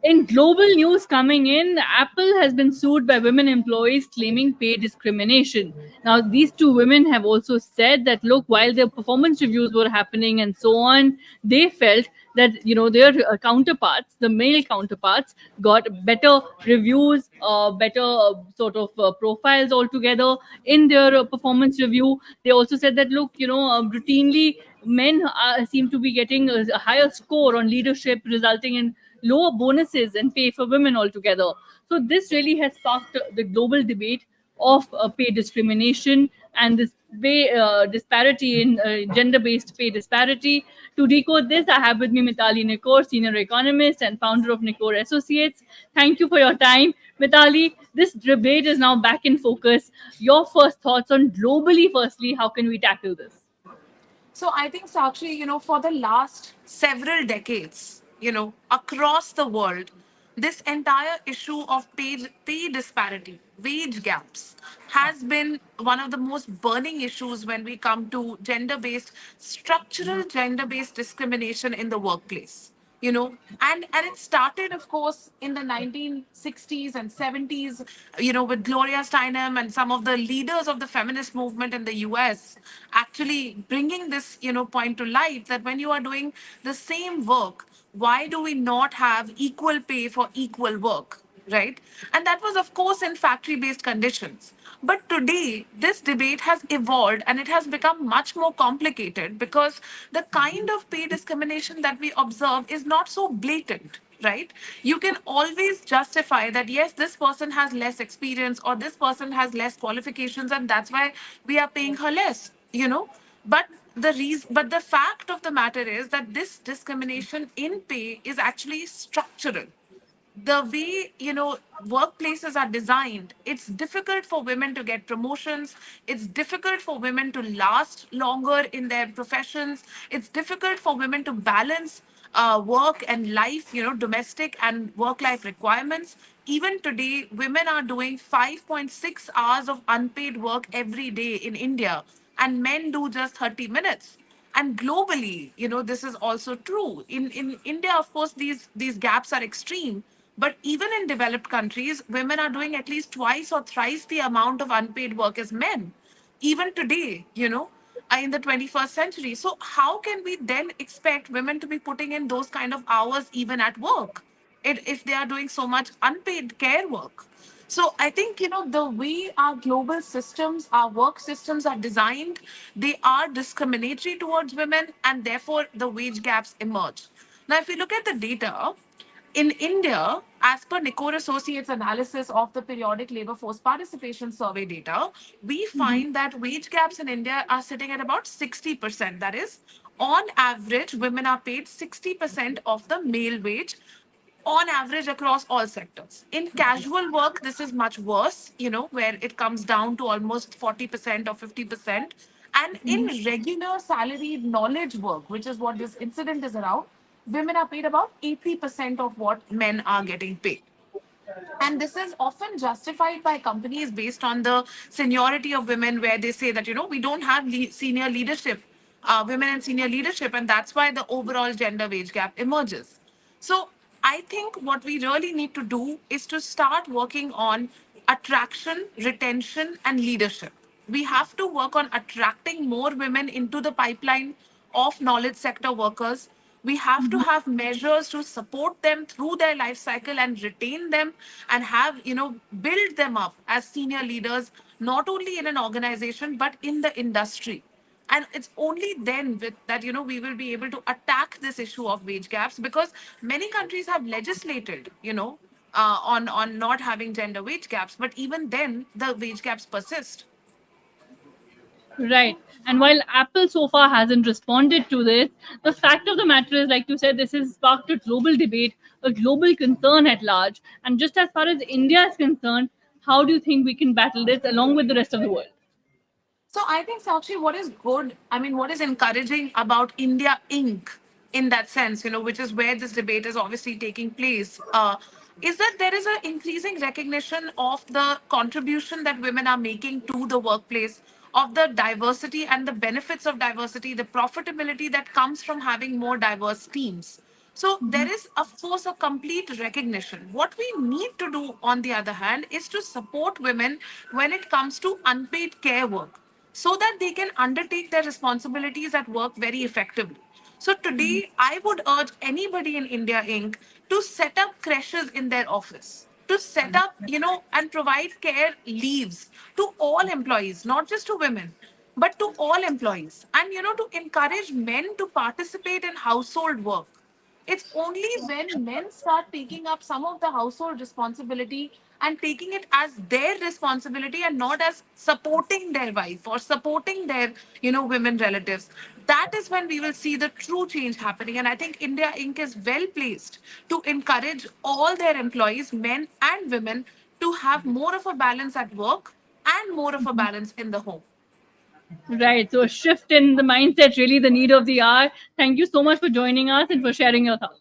In global news coming in, Apple has been sued by women employees claiming pay discrimination. Now, these two women have also said that look, while their performance reviews were happening and so on, they felt that their counterparts, the male counterparts, got better reviews, better profiles altogether in their performance review. They also said that look, routinely men seem to be getting a higher score on leadership, resulting in lower bonuses and pay for women altogether. So this really has sparked the global debate of pay discrimination and this pay disparity in gender-based pay disparity. To decode this, I have with me Mitali Nikor, senior economist and founder of Nikor Associates. Thank you for your time, Mitali. This debate is now back in focus. Your first thoughts on globally, firstly, how can we tackle this? So I think, Sakshi, for the last several decades, across the world, this entire issue of pay disparity, wage gaps, has been one of the most burning issues when we come to structural gender based discrimination in the workplace. And it started, of course, in the 1960s and 70s, with Gloria Steinem and some of the leaders of the feminist movement in the US actually bringing this, point to light, that when you are doing the same work, why do we not have equal pay for equal work, right? And that was, of course, in factory based conditions. But today, this debate has evolved and it has become much more complicated because the kind of pay discrimination that we observe is not so blatant, right? You can always justify that, yes, this person has less experience or this person has less qualifications, and that's why we are paying her less. But the fact of the matter is that this discrimination in pay is actually structural. The way workplaces are designed, it's difficult for women to get promotions, it's difficult for women to last longer in their professions, it's difficult for women to balance work and life, domestic and work life requirements. Even today, women are doing 5.6 hours of unpaid work every day in India, and men do just 30 minutes. And globally, this is also true. In India, of course, these gaps are extreme, but even in developed countries, women are doing at least twice or thrice the amount of unpaid work as men, even today, in the 21st century. So how can we then expect women to be putting in those kind of hours even at work, if they are doing so much unpaid care work? So I think, the way our global systems, our work systems are designed, they are discriminatory towards women, and therefore the wage gaps emerge. Now, if we look at the data, in India, as per Nikor Associates analysis of the periodic labor force participation survey data, we find that wage gaps in India are sitting at about 60%. That is, on average, women are paid 60% of the male wage on average across all sectors. In casual work, this is much worse, where it comes down to almost 40% or 50%. And in regular salaried knowledge work, which is what this incident is around, women are paid about 80% of what men are getting paid. And this is often justified by companies based on the seniority of women, where they say that, we don't have senior leadership, women in senior leadership, and that's why the overall gender wage gap emerges. So I think what we really need to do is to start working on attraction, retention, and leadership. We have to work on attracting more women into the pipeline of knowledge sector workers. We have to have measures to support them through their life cycle and retain them, and have, build them up as senior leaders, not only in an organization, but in the industry. And it's only then that, we will be able to attack this issue of wage gaps, because many countries have legislated, on not having gender wage gaps, but even then the wage gaps persist. Right. And while Apple so far hasn't responded to this, the fact of the matter is, like you said, this has sparked a global debate, a global concern at large. And just as far as India is concerned, how do you think we can battle this along with the rest of the world? So I think, Sakshi, what is good, I mean, what is encouraging about India Inc. in that sense, which is where this debate is obviously taking place, is that there is an increasing recognition of the contribution that women are making to the workplace, of the diversity and the benefits of diversity, the profitability that comes from having more diverse teams. So there is, of course, a complete recognition. What we need to do, on the other hand, is to support women when it comes to unpaid care work so that they can undertake their responsibilities at work very effectively. So today, I would urge anybody in India Inc. to set up creches in their office, to set up, and provide care leaves to all employees, not just to women, but to all employees. And, to encourage men to participate in household work. It's only when men start taking up some of the household responsibility and taking it as their responsibility and not as supporting their wife or supporting their, women relatives. That is when we will see the true change happening. And I think India Inc. is well placed to encourage all their employees, men and women, to have more of a balance at work and more of a balance in the home. Right. So a shift in the mindset, really the need of the hour. Thank you so much for joining us and for sharing your thoughts.